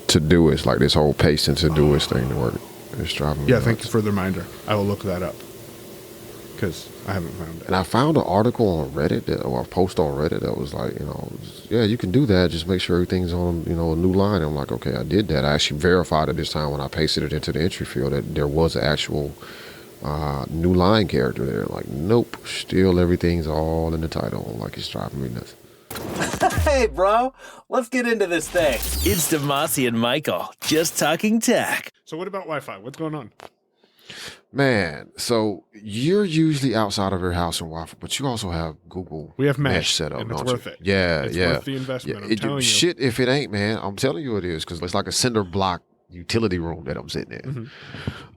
Todoist, like this whole paste and Todoist thing to work. It's driving me nuts. Thank you for the reminder. I will look that up because I haven't found it. And I found an article on Reddit or a post on Reddit that was like, yeah, you can do that. Just make sure everything's on, a new line. I'm like, okay, I did that. I actually verified it this time when I pasted it into the entry field that there was an actual new line character there. Like, nope, still everything's all in the title. Like, it's driving me nuts. Hey, bro, let's get into this thing. It's Damashe and Michael, just talking tech. So what about Wi-Fi? What's going on? Man, so you're usually outside of your house in Wi-Fi, but you also have Google. We have mesh set up, and it's don't worth you? it. Yeah, it's yeah. worth the investment. Yeah, I'm telling you. Shit, if it ain't, man, I'm telling you it is, because it's like a cinder block utility room that I'm sitting in.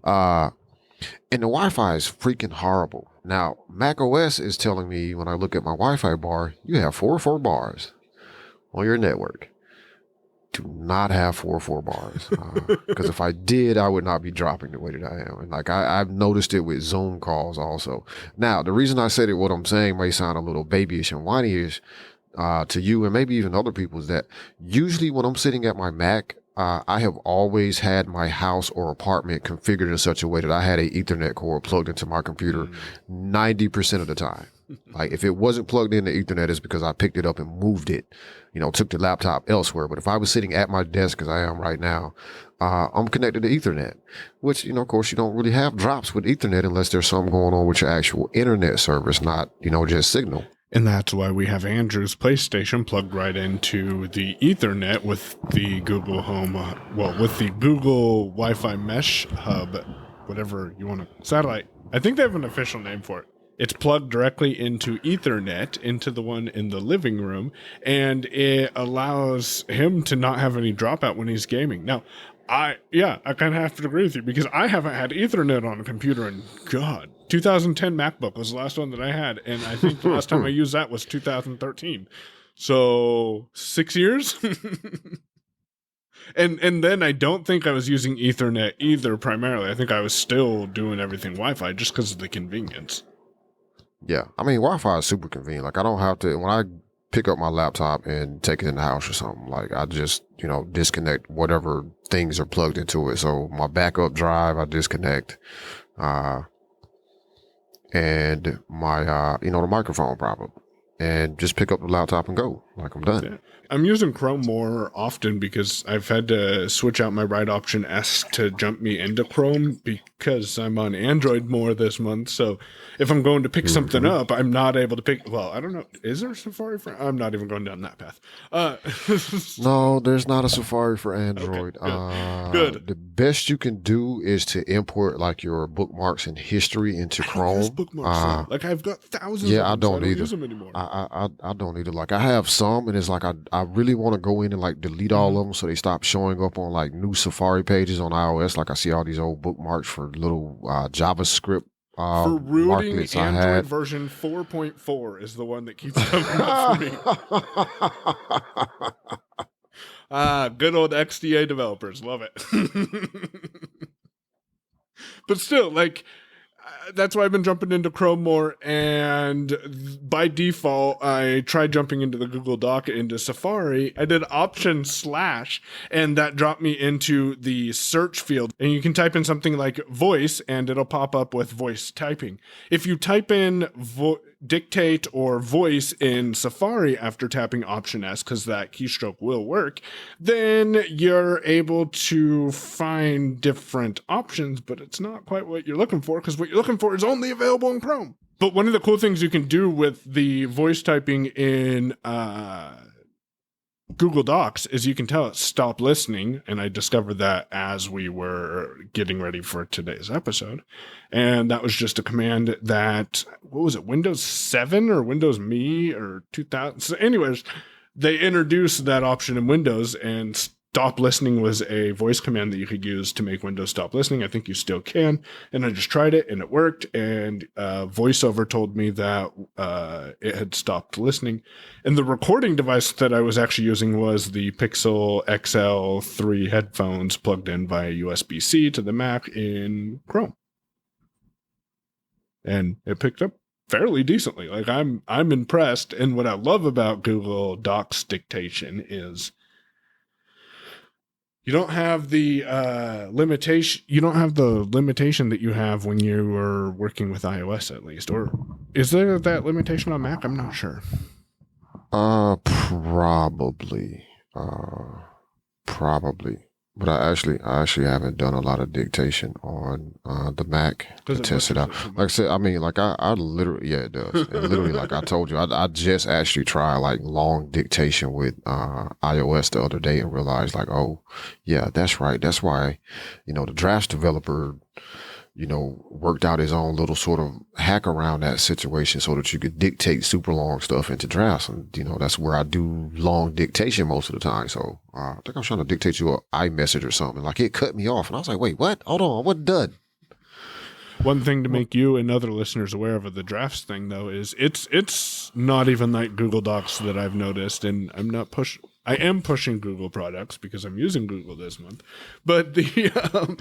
Mm-hmm. And the Wi-Fi is freaking horrible. Now, Mac OS is telling me when I look at my Wi-Fi bar, you have 404 bars on your network. Do not have 404 bars. Because if I did, I would not be dropping the way that I am. And like I've noticed it with Zoom calls also. Now, the reason I said it, what I'm saying may sound a little babyish and whiny-ish to you and maybe even other people, is that usually when I'm sitting at my Mac, I have always had my house or apartment configured in such a way that I had an Ethernet cord plugged into my computer 90% of the time. Like if it wasn't plugged into Ethernet, it's because I picked it up and moved it, took the laptop elsewhere. But if I was sitting at my desk, as I am right now, I'm connected to Ethernet, which, of course, you don't really have drops with Ethernet unless there's something going on with your actual internet service, not, just signal. And that's why we have Andrew's PlayStation plugged right into the Ethernet with the Google Home, with the Google Wi-Fi Mesh Hub, whatever you want to, satellite. I think they have an official name for it. It's plugged directly into Ethernet, into the one in the living room, and it allows him to not have any dropout when he's gaming. Now, I kind of have to agree with you because I haven't had Ethernet on a computer in, 2010 MacBook was the last one that I had, and I think the last time I used that was 2013. So 6 years? And then I don't think I was using Ethernet either primarily. I think I was still doing everything Wi-Fi just because of the convenience. Yeah, I mean, Wi-Fi is super convenient. Like, I don't have to, when I pick up my laptop and take it in the house or something, like, I just, disconnect whatever things are plugged into it. So my backup drive, I disconnect, and my, the microphone problem, and just pick up the laptop and go. Like, I'm done. Yeah. I'm using Chrome more often because I've had to switch out my right option S to jump me into Chrome because I'm on Android more this month. So if I'm going to pick something up, I'm not able to pick. Well, I don't know. Is there a Safari for? I'm not even going down that path. No, there's not a Safari for Android. Okay, good. The best you can do is to import like your bookmarks and history into Chrome. Bookmarks, like I've got thousands. Yeah, of them, I don't so either. Use them anymore. I don't either. Like I have some, and it's like I really want to go in and like delete all of them so they stop showing up on like new Safari pages on iOS. Like I see all these old bookmarks for little JavaScript. For rooting, Android version 4.4 is the one that keeps coming up for me. Good old XDA developers. Love it. But still, like, that's why I've been jumping into Chrome more, and by default, I tried jumping into the Google Doc into Safari. I did Option / and that dropped me into the search field, and you can type in something like voice, and it'll pop up with voice typing. If you type in dictate or voice in Safari after tapping Option S, because that keystroke will work, then you're able to find different options, but it's not quite what you're looking for, because what you're looking for is only available in Chrome. But one of the cool things you can do with the voice typing in Google Docs is you can tell it stop listening, and I discovered that as we were getting ready for today's episode. And that was just a command that, what was it, Windows 7 or Windows Me or 2000? So anyways, they introduced that option in Windows, and stop listening was a voice command that you could use to make Windows stop listening. I think you still can. And I just tried it, and it worked. And VoiceOver told me that it had stopped listening. And the recording device that I was actually using was the Pixel XL3 headphones plugged in via USB-C to the Mac in Chrome. And it picked up fairly decently. Like I'm impressed. And what I love about Google Docs dictation is You don't have the limitation. You don't have the limitation that you have when you are working with iOS, at least. Or is there that limitation on Mac? I'm not sure. Probably. Probably. But I actually haven't done a lot of dictation on the Mac to test it out. Like I said, I mean, like I literally, yeah, it does. And literally, like I told you, I just actually tried like long dictation with iOS the other day and realized like, oh, yeah, that's right. That's why, the Drafts developer, worked out his own little sort of hack around that situation so that you could dictate super long stuff into Drafts. And, that's where I do long dictation most of the time. So I think I'm trying to dictate you an iMessage or something. Like it cut me off. And I was like, wait, what? Hold on. I wasn't done. One thing to make you and other listeners aware of the Drafts thing, though, is it's not even like Google Docs that I've noticed. And I am pushing Google products because I'm using Google this month. But the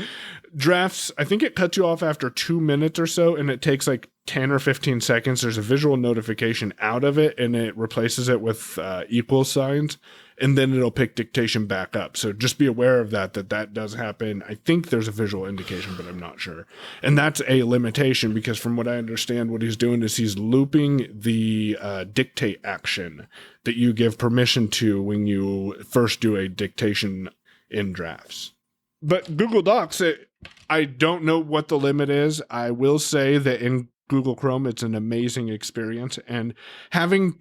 Drafts, I think it cuts you off after 2 minutes or so, and it takes like 10 or 15 seconds. There's a visual notification out of it, and it replaces it with equal signs, and then it'll pick dictation back up. So just be aware of that does happen. I think there's a visual indication, but I'm not sure. And that's a limitation because from what I understand, what he's doing is he's looping the dictate action that you give permission to when you first do a dictation in Drafts. But Google Docs, I don't know what the limit is. I will say that in Google Chrome, it's an amazing experience. And having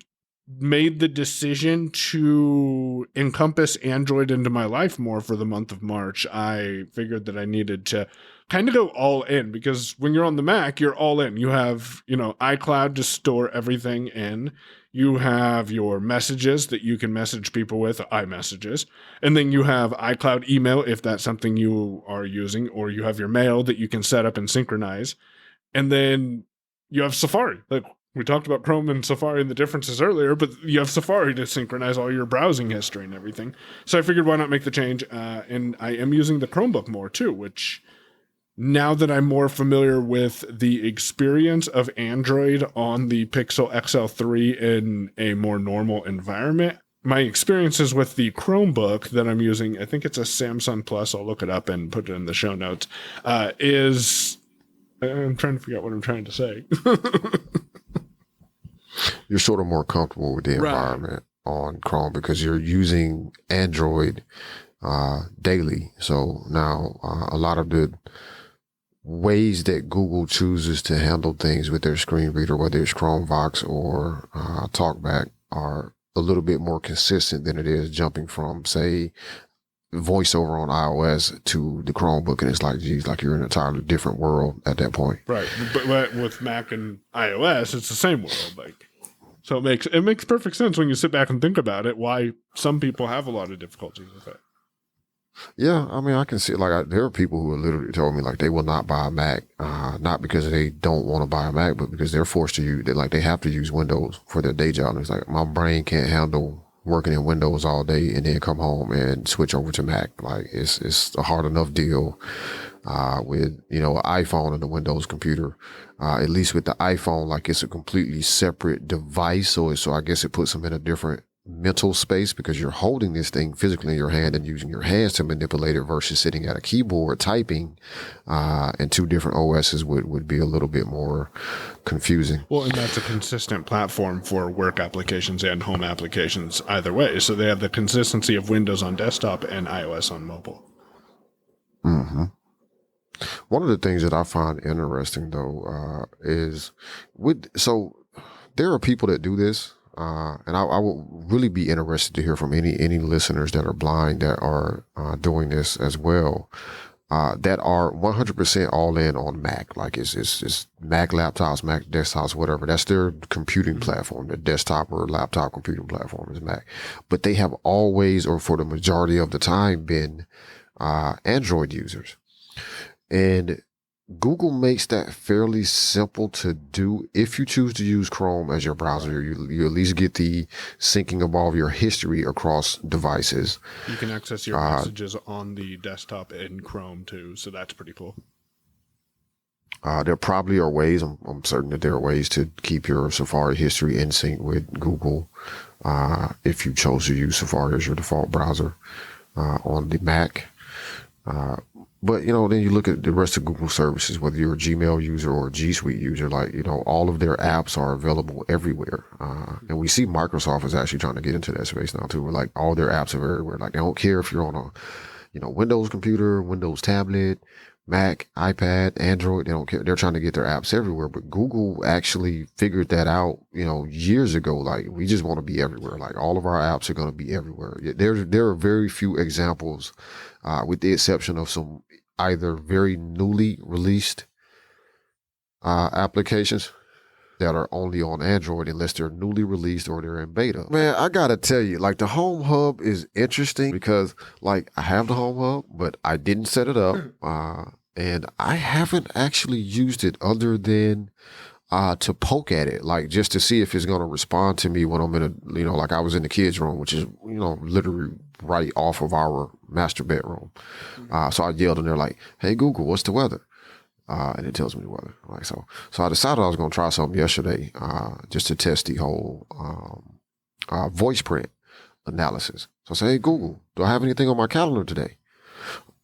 made the decision to encompass Android into my life more for the month of March, I figured that I needed to kind of go all in because when you're on the Mac, you're all in. You have, iCloud to store everything in. You have your messages that you can message people with, iMessages. And then you have iCloud email if that's something you are using, or you have your mail that you can set up and synchronize. And then you have Safari. Like we talked about Chrome and Safari and the differences earlier, but you have Safari to synchronize all your browsing history and everything. So I figured why not make the change? And I am using the Chromebook more too, which now that I'm more familiar with the experience of Android on the Pixel XL3 in a more normal environment, my experiences with the Chromebook that I'm using, I think it's a Samsung Plus, I'll look it up and put it in the show notes, is... I'm trying to figure out what I'm trying to say. You're sort of more comfortable with the environment on Chrome because you're using Android daily. So now a lot of the ways that Google chooses to handle things with their screen reader, whether it's Chromevox or TalkBack, are a little bit more consistent than it is jumping from, say, voiceover on iOS to the Chromebook, and it's like, geez, like you're in an entirely different world at that point. Right, but with Mac and iOS, it's the same world. Like, so it makes perfect sense when you sit back and think about it. Why some people have a lot of difficulties with it. Yeah, I mean, I can see there are people who have literally told me like they will not buy a Mac, not because they don't want to buy a Mac, but because they're forced to use. They have to use Windows for their day job. And it's like my brain can't handle working in Windows all day and then come home and switch over to Mac. Like it's a hard enough deal with an iPhone and a Windows computer. At least with the iPhone, like it's a completely separate device. So I guess it puts them in a different mental space because you're holding this thing physically in your hand and using your hands to manipulate it versus sitting at a keyboard typing. And two different OSs would be a little bit more confusing. Well, and that's a consistent platform for work applications and home applications either way. So they have the consistency of Windows on desktop and iOS on mobile. Mm-hmm. One of the things that I find interesting though, is there are people that do this. And I will really be interested to hear from any listeners that are blind that are doing this as well, that are 100% all in on Mac. Like it's Mac laptops, Mac desktops, whatever. That's their computing platform. Their desktop or laptop computing platform is Mac. But they have always, or for the majority of the time, been Android users. And Google makes that fairly simple to do. If you choose to use Chrome as your browser, you at least get the syncing of all of your history across devices. You can access your messages on the desktop in Chrome too, so that's pretty cool. There probably are ways, I'm certain that there are ways to keep your Safari history in sync with Google, if you chose to use Safari as your default browser. on the Mac. But, then you look at the rest of Google services, whether you're a Gmail user or a gSuite user, like, all of their apps are available everywhere. And we see Microsoft is actually trying to get into that space now too, where like all their apps are everywhere. Like they don't care if you're on a, Windows computer, Windows tablet, Mac, iPad, Android, they don't care. They're trying to get their apps everywhere. But Google actually figured that out, years ago. Like we just want to be everywhere. Like all of our apps are going to be everywhere. There are very few examples, with the exception of some either very newly released applications that are only on Android unless they're newly released or they're in beta. Man, I gotta tell you, like the Home Hub is interesting because like I have the Home Hub, but I didn't set it up. And I haven't actually used it other than to poke at it, like just to see if it's going to respond to me when I'm in a, like I was in the kids' room, which is, literally right off of our master bedroom. So I yelled and they're like, "Hey Google, what's the weather?" And it tells me the weather. Like, so I decided I was going to try something yesterday, just to test the whole, voice print analysis. So I said, "Hey Google, do I have anything on my calendar today?"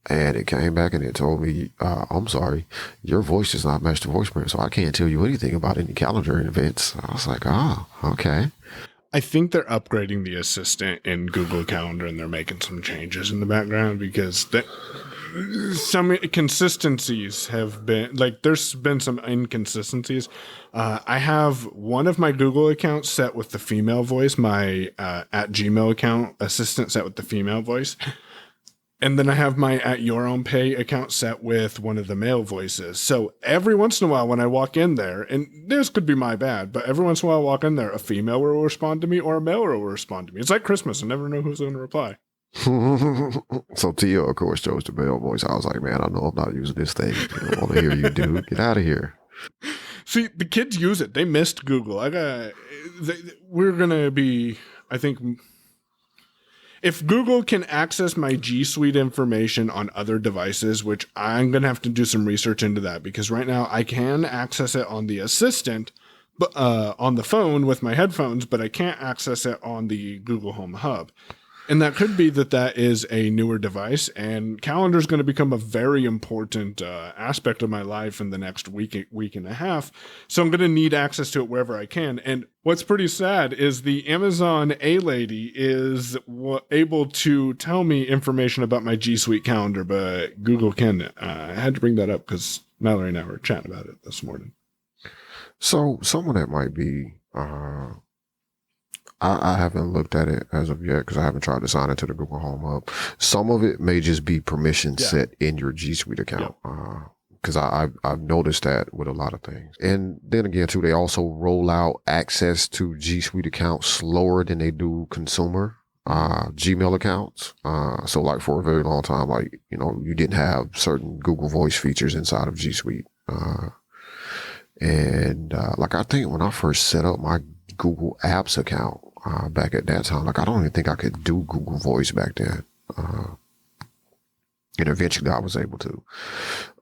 And it came back and it told me, "I'm sorry, your voice does not match the voice print, so I can't tell you anything about any calendar events." I was like, "Oh, okay." I think they're upgrading the assistant in Google Calendar and they're making some changes in the background because some inconsistencies have been, like, there's been some inconsistencies. I have one of my Google accounts set with the female voice, my at Gmail account assistant set with the female voice. And then I have my at Your Own Pay account set with one of the male voices. So every once in a while when I walk in there, and this could be my bad, but every once in a while I walk in there, a female will respond to me or a male will respond to me. It's like Christmas. I never know who's going to reply. So Tia, of course, chose the male voice. I was like, "Man, I know I'm not using this thing. I don't want to hear you, dude. Get out of here." See, the kids use it. They missed Google. We're going to be, I think... If Google can access my gSuite information on other devices, which I'm going to have to do some research into that because right now I can access it on the assistant, but on the phone with my headphones, but I can't access it on the Google Home Hub. And that could be that is a newer device, and calendar is going to become a very important aspect of my life in the next week and a half. So I'm going to need access to it wherever I can. And what's pretty sad is the Amazon A lady is able to tell me information about my gSuite calendar, but Google can. I had to bring that up because Mallory and I were chatting about it this morning. So some of that might be... I haven't looked at it as of yet because I haven't tried to sign into the Google Home Hub. Some of it may just be permission set in your gSuite account. Because I've noticed that with a lot of things. And then again, too, they also roll out access to gSuite accounts slower than they do consumer Gmail accounts. So like for a very long time, like, you didn't have certain Google Voice features inside of gSuite. Like I think when I first set up my Google Apps account back at that time, like I don't even think I could do Google Voice back then. And eventually I was able to.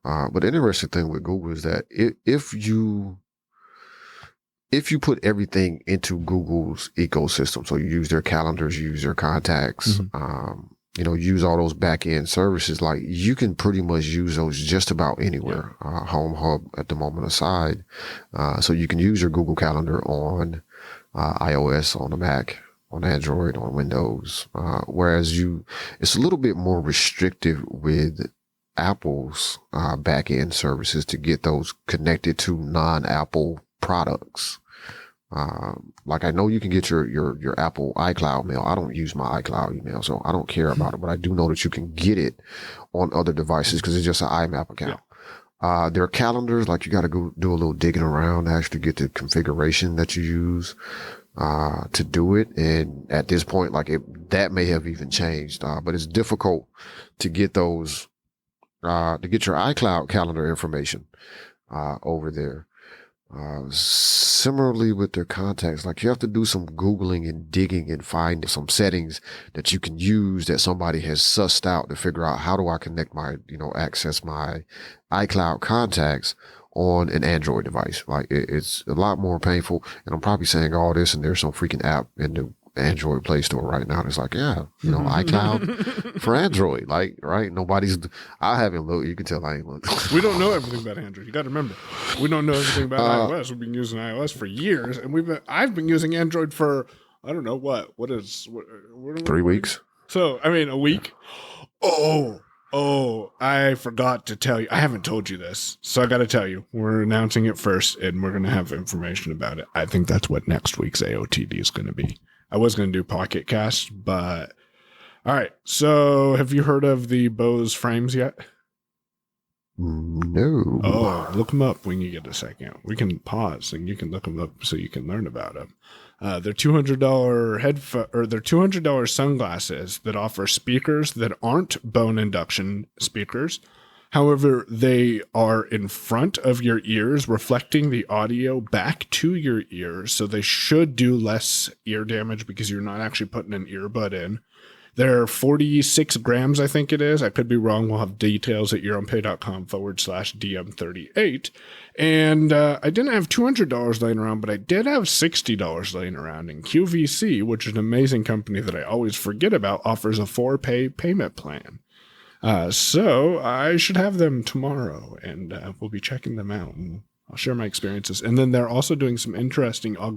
But the interesting thing with Google is that if you put everything into Google's ecosystem, so you use their calendars, you use their contacts, use all those back end services, like you can pretty much use those just about anywhere, Home Hub at the moment aside. So you can use your Google Calendar on iOS, on the Mac, on Android, on Windows. Whereas it's a little bit more restrictive with Apple's back end services to get those connected to non-Apple products. Like I know you can get your Apple iCloud mail. I don't use my iCloud email, so I don't care about it, but I do know that you can get it on other devices because it's just an IMAP account. There are calendars, like you got to go do a little digging around to actually get the configuration that you use, to do it. And at this point, like that may have even changed, but it's difficult to get those, to get your iCloud calendar information, over there. Similarly with their contacts, like you have to do some Googling and digging and find some settings that you can use that somebody has sussed out to figure out how do I connect my, access my iCloud contacts on an Android device. Like it's a lot more painful. And I'm probably saying all this and there's some freaking app in the Android Play Store right now. And it's like, yeah, iCloud for Android. Like, right? I haven't looked. You can tell I ain't looked. We don't know everything about Android. You got to remember, we don't know everything about iOS. We've been using iOS for years, and I've been using Android for, I don't know what 3 weeks. So, I mean, a week. Oh, I forgot to tell you. I haven't told you this, so I got to tell you. We're announcing it first, and we're going to have information about it. I think that's what next week's AOTD is going to be. I was going to do Pocket Cast, but all right. So, have you heard of the Bose frames yet? No. Oh, look them up when you get a second. We can pause and you can look them up so you can learn about them. They're $200 they're $200 sunglasses that offer speakers that aren't bone induction speakers. However, they are in front of your ears, reflecting the audio back to your ears. So they should do less ear damage because you're not actually putting an earbud in. They're 46 grams, I think it is. I could be wrong. We'll have details at youronpay.com/DM38. And I didn't have $200 laying around, but I did have $60 laying around. And QVC, which is an amazing company that I always forget about, offers a 4-pay payment plan. So I should have them tomorrow, and we'll be checking them out. And I'll share my experiences. And then they're also doing some interesting audio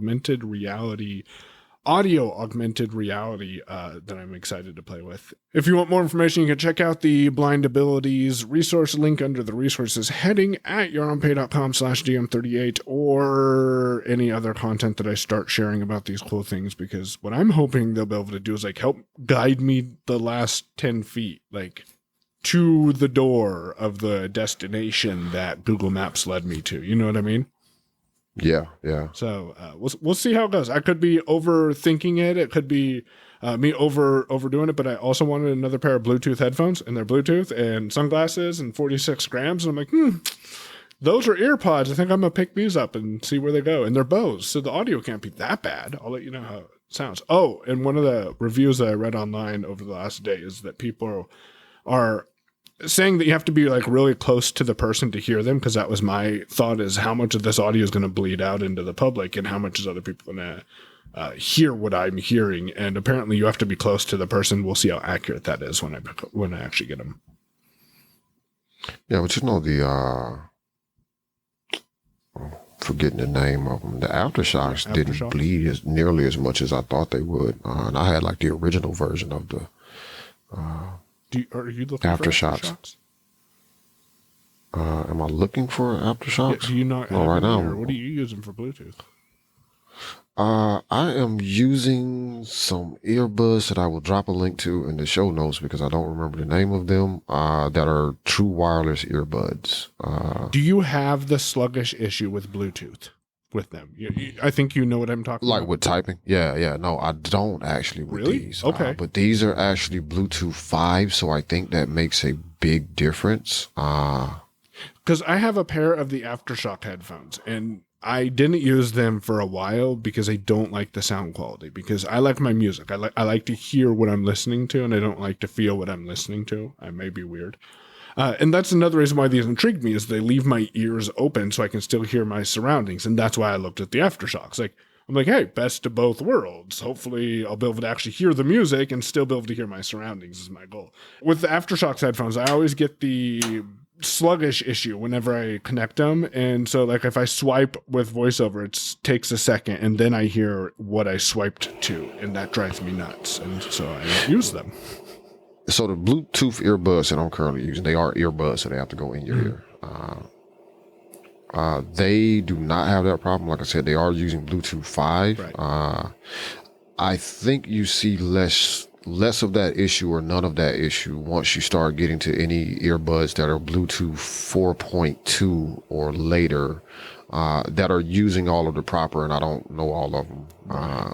augmented reality that I'm excited to play with. If you want more information, you can check out the Blind Abilities resource link under the resources heading at youronpay.com/DM38 or any other content that I start sharing about these cool things, because what I'm hoping they'll be able to do is like help guide me the last 10 feet, like to the door of the destination that Google Maps led me to. You know what I mean? Yeah. So we'll see how it goes. I could be overthinking it. It could be me overdoing it. But I also wanted another pair of Bluetooth headphones, and they're Bluetooth, and sunglasses, and 46 grams. And I'm like, those are earpods. I think I'm gonna pick these up and see where they go. And they're Bose, so the audio can't be that bad. I'll let you know how it sounds. Oh, and one of the reviews that I read online over the last day is that people are saying that you have to be like really close to the person to hear them, because that was my thought, is how much of this audio is going to bleed out into the public and how much is other people going to hear what I'm hearing. And apparently you have to be close to the person. We'll see how accurate that is when I actually get them. Yeah, but forgetting the name of them, the aftershocks didn't bleed nearly as much as I thought they would. And I had like the original version of the are you looking aftershocks. For aftershocks? Am I looking for aftershocks? Yeah, do you not right now? What are you using for Bluetooth? I am using some earbuds that I will drop a link to in the show notes, because I don't remember the name of them, that are true wireless earbuds. Do you have the sluggish issue with Bluetooth with them? I think you know what I'm talking about. Like with typing? Yeah. No, I don't actually with really? these. Okay. But these are actually Bluetooth 5, so I think that makes a big difference. Because I have a pair of the Aftershock headphones, and I didn't use them for a while because I don't like the sound quality, because I like my music. I like to hear what I'm listening to, and I don't like to feel what I'm listening to. I may be weird. And that's another reason why these intrigued me, is they leave my ears open so I can still hear my surroundings. And that's why I looked at the Aftershocks. I'm like, hey, best of both worlds. Hopefully I'll be able to actually hear the music and still be able to hear my surroundings is my goal. With the Aftershocks headphones, I always get the sluggish issue whenever I connect them. And so like if I swipe with voiceover, it takes a second and then I hear what I swiped to, and that drives me nuts. And so I don't use them. So the Bluetooth earbuds that I'm currently using, they are earbuds, so they have to go in your ear. They do not have that problem. Like I said, they are using Bluetooth 5. Right. I think you see less of that issue or none of that issue once you start getting to any earbuds that are Bluetooth 4.2 or later, that are using all of the proper, and I don't know all of them,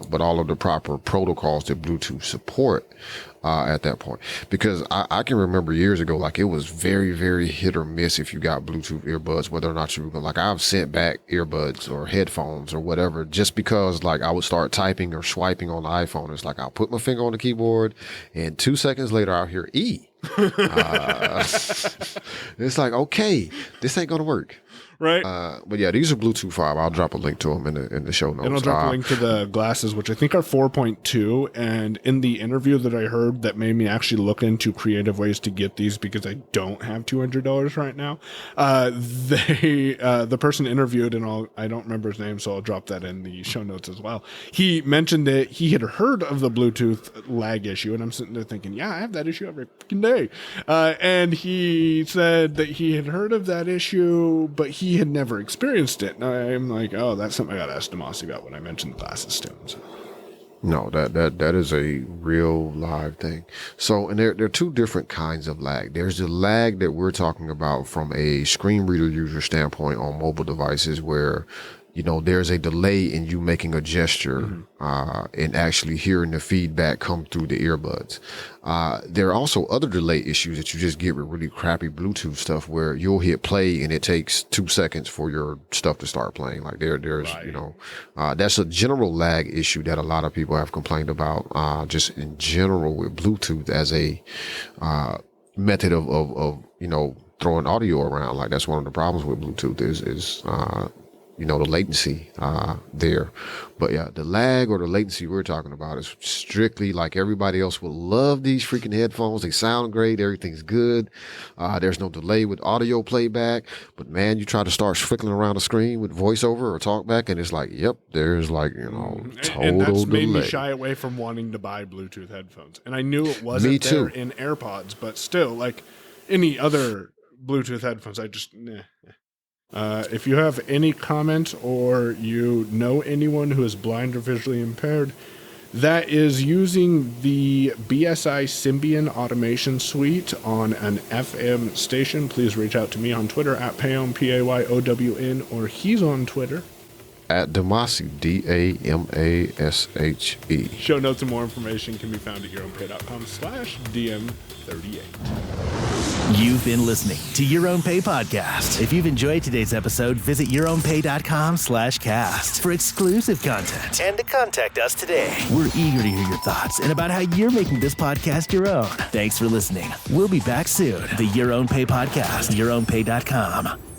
but all of the proper protocols that Bluetooth support at that point. Because I can remember years ago, like it was very, very hit or miss if you got Bluetooth earbuds, whether or not you were like, I've sent back earbuds or headphones or whatever, just because like I would start typing or swiping on the iPhone. It's like I'll put my finger on the keyboard and 2 seconds later I'll hear E. It's like, okay, this ain't gonna work. Right. But yeah, these are Bluetooth 5. I'll drop a link to them in the show notes. And I'll drop a link to the glasses, which I think are 4.2. And in the interview that I heard that made me actually look into creative ways to get these because I don't have $200 right now. The person interviewed, and I don't remember his name, so I'll drop that in the show notes as well. He mentioned that he had heard of the Bluetooth lag issue, and I'm sitting there thinking, yeah, I have that issue every fucking day. And he said that he had heard of that issue, but he had never experienced it. And I'm like, oh, that's something I got to ask Damashe about when I mentioned the glasses to him. So. No, that is a real live thing. So, and there are two different kinds of lag. There's the lag that we're talking about from a screen reader user standpoint on mobile devices where, you know, there's a delay in you making a gesture and actually hearing the feedback come through the earbuds. There are also other delay issues that you just get with really crappy Bluetooth stuff where you'll hit play and it takes 2 seconds for your stuff to start playing. Like there's, right. You know, that's a general lag issue that a lot of people have complained about, just in general with Bluetooth as a, method of, you know, throwing audio around. Like that's one of the problems with Bluetooth is you know, the latency there. But yeah, the lag or the latency we're talking about is strictly like everybody else will love these freaking headphones. They sound great. Everything's good. There's no delay with audio playback. But man, you try to start flickering around the screen with voiceover or talkback, and it's like, yep, there's like, you know, total and that's delay. made me shy away from wanting to buy Bluetooth headphones. And I knew it wasn't there in AirPods, but still, like any other Bluetooth headphones, I just, nah. If you have any comment or you know anyone who is blind or visually impaired that is using the BSI Symbian automation suite on an FM station, please reach out to me on Twitter at Payon, P-A-Y-O-W-N, or he's on Twitter at Damashe, D-A-M-A-S-H-E. Show notes and more information can be found at yourownpay.com/DM38. You've been listening to Your Own Pay Podcast. If you've enjoyed today's episode, visit yourownpay.com/cast for exclusive content and to contact us today. We're eager to hear your thoughts and about how you're making this podcast your own. Thanks for listening. We'll be back soon. The Your Own Pay Podcast, yourownpay.com.